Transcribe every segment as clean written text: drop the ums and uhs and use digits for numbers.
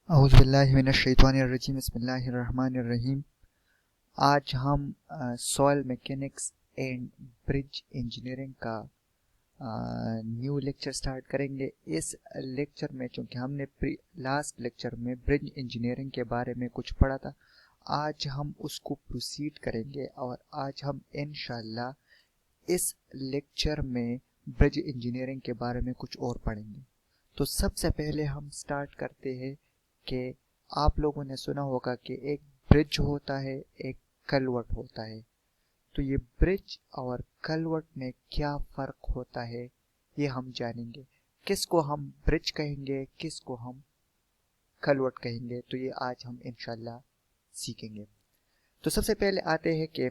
औज़ुबिल्लाहि मिनश्शैतानिर्रजीम बिस्मिल्लाहिर्रहमानिर्रहीम। आज हम soil mechanics and bridge engineering का न्यू लेक्चर स्टार्ट करेंगे। इस लेक्चर में चूँकि हमने लास्ट लेक्चर में ब्रिज इंजीनियरिंग के बारे में कुछ पढ़ा था, आज हम उसको प्रोसीड करेंगे और आज हम इंशाल्लाह इस लेक्चर में ब्रिज इंजीनियरिंग के बारे में कुछ और पढ़ेंगे। तो सबसे पहले हम स्टार्ट करते हैं कि आप लोगों ने सुना होगा कि एक ब्रिज होता है, एक कलवर्ट होता है। तो ये ब्रिज और कलवर्ट में क्या फ़र्क होता है ये हम जानेंगे। किसको हम ब्रिज कहेंगे, किसको हम कलवर्ट कहेंगे, तो ये आज हम इंशाल्लाह सीखेंगे। तो सबसे पहले आते हैं कि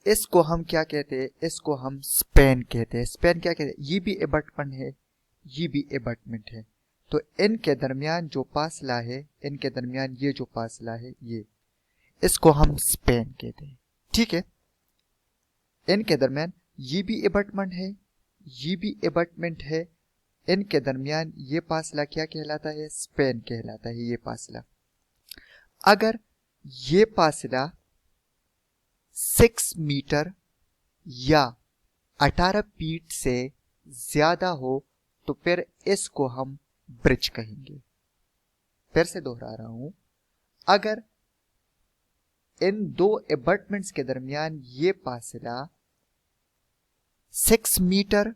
इसको हम क्या कहते हैं। इसको हम स्पैन कहते हैं। स्पैन क्या कहते हैं? ये भी अबटमेंट है, ये भी अबटमेंट है। तो इनके दरमियान जो फासला है, इनके दरमियान ये जो फासला है, ये इसको हम स्पैन कहते हैं। ठीक है, इनके दरमियान ये भी अबटमेंट है, ये भी अबटमेंट है। इनके दरमियान ये फासला क्या कहलाता है? स्पैन कहलाता है। ये फासला, अगर ये फासला 6 मीटर या 18 फीट से ज्यादा हो तो फिर इसको हम ब्रिज कहेंगे। फिर से दोहरा रहा हूं, अगर इन दो अबटमेंट्स के दरमियान ये फासला 6 मीटर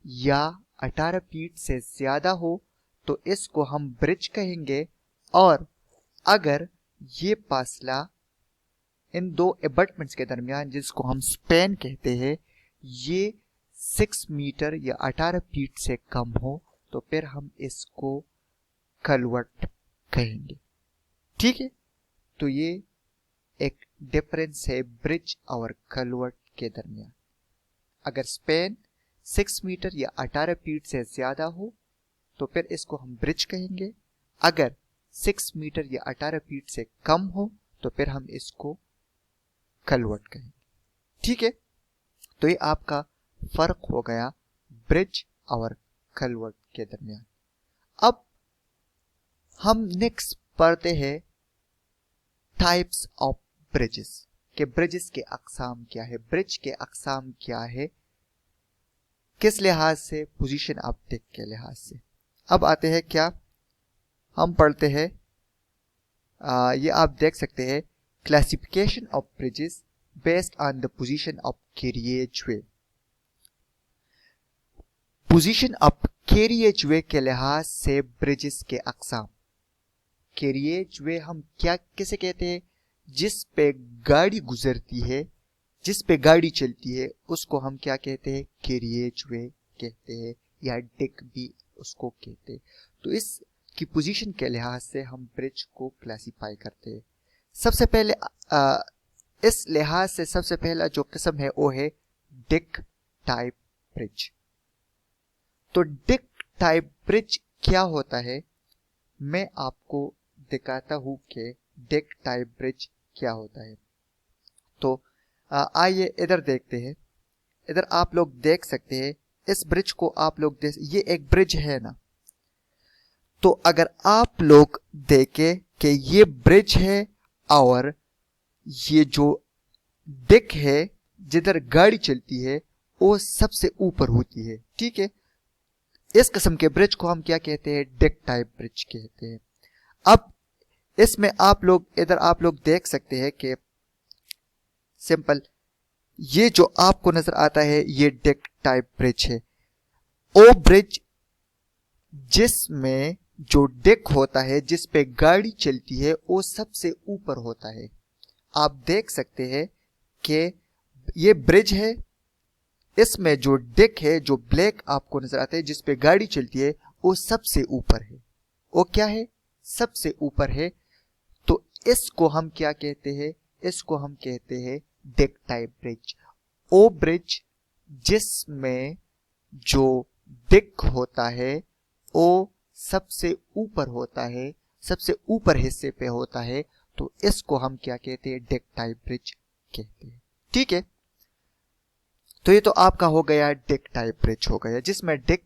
या 18 फीट से ज्यादा हो तो इसको हम ब्रिज कहेंगे। और अगर ये फासला इन दो अबटमेंट्स के दरमियान, जिसको हम स्पैन कहते हैं, ये 6 मीटर या 18 फीट से कम हो तो फिर हम इसको कलवर्ट कहेंगे। ठीक है, तो ये एक डिफरेंस है ब्रिज और कलवर्ट के दरमियान। अगर स्पैन 6 मीटर या 18 फीट से ज्यादा हो तो फिर इसको हम ब्रिज कहेंगे। अगर 6 मीटर या 18 फीट से कम हो तो फिर हम इसको कलवर्ट कहेंगे। ठीक है, तो ये आपका फर्क हो गया ब्रिज और कलवर्ट के दरमियान। अब हम नेक्स्ट पढ़ते हैं टाइप्स ऑफ ब्रिजेस के ब्रिजेस के अकसाम क्या है, ब्रिज के अकसाम क्या है, किस लिहाज से, पोजीशन ऑफ डेक के लिहाज से। अब आते हैं क्या, हम पढ़ते हैं ये आप देख सकते हैं, classification of bridges based on the position of carriageway. Position of carriageway के लिहाज से ब्रिजेस के अकसाम। कैरिएजवे हम क्या किसे कहते हैं? जिस पे गाड़ी गुजरती है, जिस पे गाड़ी चलती है, उसको हम क्या कहते हैं? कैरिएजवे कहते हैं, या डेक भी उसको कहते हैं। तो इसकी पोजीशन के लिहाज से हम ब्रिज को क्लासिफाई करते हैं। सबसे पहले इस लिहाज से सबसे पहला जो किस्म है वो है डेक टाइप ब्रिज। तो डेक टाइप ब्रिज क्या होता है, मैं आपको दिखाता हूं कि डेक टाइप ब्रिज क्या होता है। तो आइए इधर देखते हैं। इधर आप लोग देख सकते हैं, इस ब्रिज को आप लोग ये एक ब्रिज है ना। तो अगर आप लोग देखें कि ये ब्रिज है और ये जो डेक है जिधर गाड़ी चलती है वो सबसे ऊपर होती है। ठीक है, इस किस्म के ब्रिज को हम क्या कहते हैं? डेक टाइप ब्रिज कहते हैं। अब इसमें आप लोग इधर आप लोग देख सकते हैं कि सिंपल ये जो आपको नजर आता है ये डेक टाइप ब्रिज है। ओ ब्रिज जिसमें जो डेक होता है, जिस पे गाड़ी चलती है, वो सबसे ऊपर होता है। आप देख सकते हैं कि ये ब्रिज है, इसमें जो डेक है, जो ब्लैक आपको नजर आता है, जिस पे गाड़ी चलती है, वो सबसे ऊपर है। वो क्या है? सबसे ऊपर है। तो इसको हम क्या कहते हैं? इसको हम कहते हैं डेक टाइप ब्रिज। ओ ब्रिज जिसमें जो डेक होता है वो सबसे ऊपर होता है, सबसे ऊपर हिस्से पे होता है, तो इसको हम क्या कहते हैं? डेक टाइप ब्रिज कहते हैं। ठीक है, तो ये तो आपका हो गया डेक टाइप ब्रिज हो गया, जिसमें डेक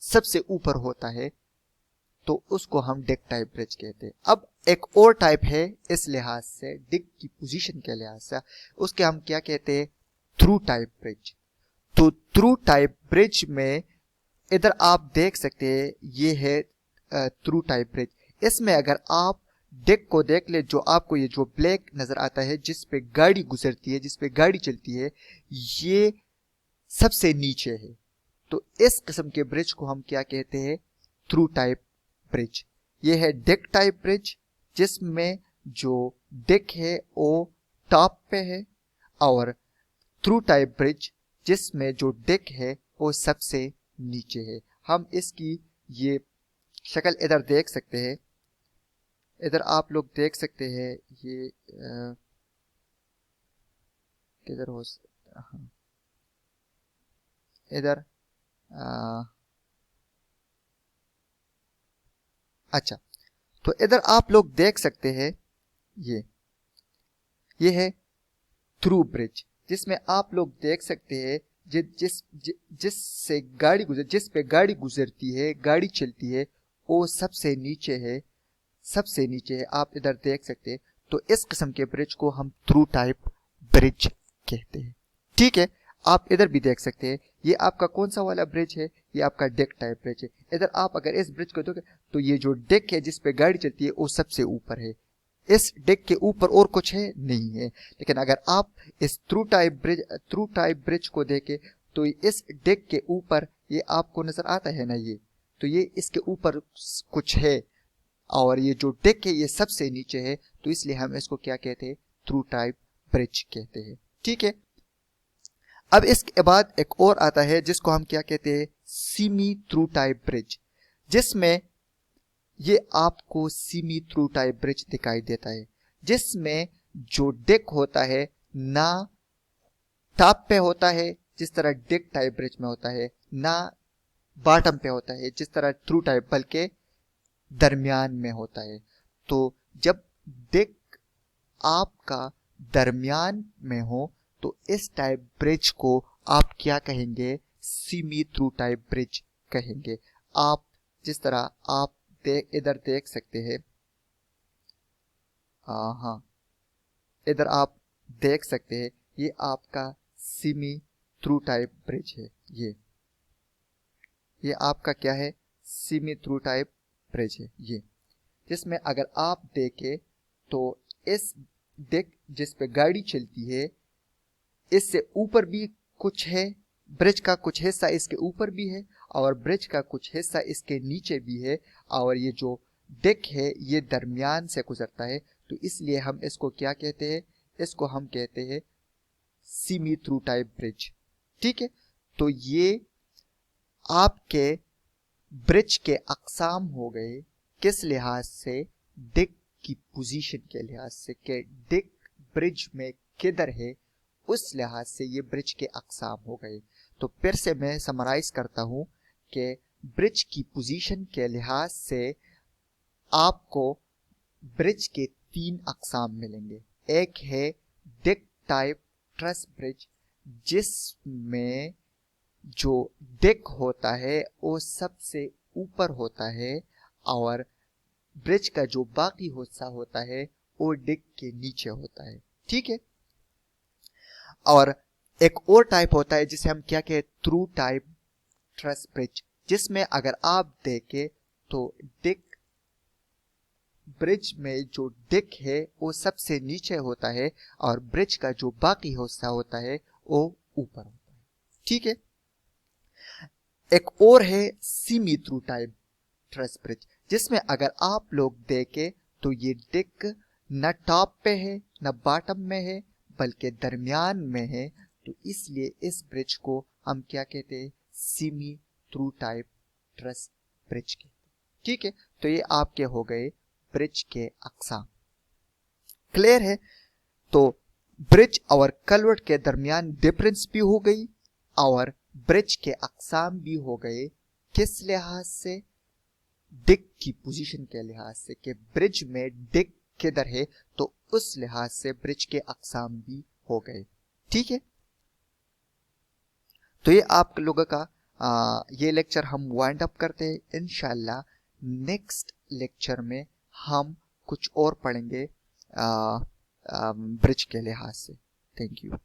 सबसे ऊपर होता है। तो उसको हम डेक टाइप ब्रिज कहते हैं। अब एक और टाइप है इस लिहाज से, डेक की पोजीशन के लिहाज से, उसके हम क्या कहते हैं, थ्रू टाइप ब्रिज। तो थ्रू टाइप ब्रिज में इधर आप देख सकते हैं ये है थ्रू टाइप ब्रिज। इसमें अगर आप डेक को देख ले, जो आपको ये जो ब्लैक नजर आता है जिस पे गाड़ी गुजरती है, जिस पे गाड़ी चलती है, ये सबसे नीचे है। तो इस किस्म के ब्रिज को हम क्या कहते हैं, थ्रू टाइप ब्रिज। ये है डेक टाइप ब्रिज जिसमें जो डेक है वो टॉप पे है, और थ्रू टाइप ब्रिज जिसमें जो डेक है वो सबसे नीचे है। हम इसकी ये शक्ल इधर देख सकते हैं, इधर आप लोग देख सकते हैं, ये किधर हो, हाँ इधर, अच्छा, तो इधर आप लोग देख सकते हैं ये है थ्रू ब्रिज, जिसमें आप लोग देख सकते हैं जिससे गाड़ी जिस पे गाड़ी गुजरती है, गाड़ी चलती है, वो सबसे नीचे है, सबसे नीचे है, आप इधर देख सकते हैं। तो इस किस्म के ब्रिज को हम थ्रू टाइप ब्रिज कहते हैं। ठीक है, आप इधर भी देख सकते हैं, ये आपका कौन सा वाला ब्रिज है, ये आपका डेक टाइप ब्रिज है। इधर आप अगर इस ब्रिज को देखोगे तो ये जो डेक है जिस पे गाड़ी चलती है वो सबसे ऊपर है, इस डेक के ऊपर और कुछ है नहीं है। लेकिन अगर आप इस थ्रू टाइप ब्रिज को देखें तो इस डेक के ऊपर ये आपको नजर आता है ना, ये तो ये इसके ऊपर कुछ है, और ये जो डेक है ये सबसे नीचे है, तो इसलिए हम इसको क्या कहते हैं, थ्रू टाइप ब्रिज कहते हैं। ठीक है, अब इसके बाद एक और आता है जिसको हम क्या कहते हैं, सीमी थ्रू टाइप ब्रिज, जिसमें ये आपको सीमी थ्रू टाइप ब्रिज दिखाई देता है, जिसमें जो डेक होता है ना टॉप पे होता है जिस तरह डेक टाइप ब्रिज में होता है, ना बॉटम पे होता है जिस तरह थ्रू टाइप, बल्कि दरमियान में होता है। तो जब डेक आपका दरमियान में हो तो इस टाइप ब्रिज को आप क्या कहेंगे, सीमी थ्रू टाइप ब्रिज कहेंगे। आप जिस तरह आप इधर देख सकते हैं, हाँ इधर आप देख सकते हैं, ये आपका सीमी थ्रू टाइप ब्रिज है। ये आपका क्या है, सीमी थ्रू टाइप ब्रिज है ये, जिसमें अगर आप देखें तो इस डेक जिस पे गाड़ी चलती है इससे ऊपर भी कुछ है, ब्रिज का कुछ हिस्सा इसके ऊपर भी है और ब्रिज का कुछ हिस्सा इसके नीचे भी है, और ये जो डेक है ये दरमियान से गुजरता है, तो इसलिए हम इसको क्या कहते हैं, इसको हम कहते हैं सीमी थ्रू टाइप ब्रिज। ठीक है, तो ये आपके ब्रिज के अकसाम हो गए, किस लिहाज से, डेक की पोजीशन के लिहाज से, कि डेक ब्रिज में किधर है, उस लिहाज से ये ब्रिज के अकसाम हो गए। तो फिर से मैं समराइज करता हूं कि ब्रिज की पोजीशन के लिहाज से आपको ब्रिज के 3 अकसाम मिलेंगे। एक है डेक टाइप ट्रस ब्रिज, जिसमें जो डेक होता है वो सबसे ऊपर होता है और ब्रिज का जो बाकी हिस्सा होता है वो डेक के नीचे होता है। ठीक है, और एक और टाइप होता है जिसे हम क्या कहते, थ्रू टाइप ट्रस ब्रिज, जिसमें अगर आप देखें तो डेक ब्रिज में जो डेक है वो सबसे नीचे होता है और ब्रिज का जो बाकी हिस्सा होता है वो ऊपर होता है। ठीक है, एक और है semi through type truss bridge, जिसमें अगर आप लोग देखें तो ये डेक न टॉप पे है न बॉटम में है बल्कि दरमियान में है, तो इसलिए इस ब्रिज को हम क्या कहते हैं, semi through type truss bridge के। ठीक है, तो ये आपके हो गए ब्रिज के अकसाम। क्लियर है, तो ब्रिज और कलवर्ट के दरमियान डिफरेंस भी हो गई और ब्रिज के अकसाम भी हो गए, किस लिहाज से, डेक की पोजीशन के लिहाज से, कि ब्रिज में डेक किधर है, तो उस लिहाज से ब्रिज के अकसाम भी हो गए। ठीक है, तो ये आप लोगों का ये लेक्चर हम वाइंड अप करते हैं। इंशाल्लाह नेक्स्ट लेक्चर में हम कुछ और पढ़ेंगे ब्रिज के लिहाज से। Thank you.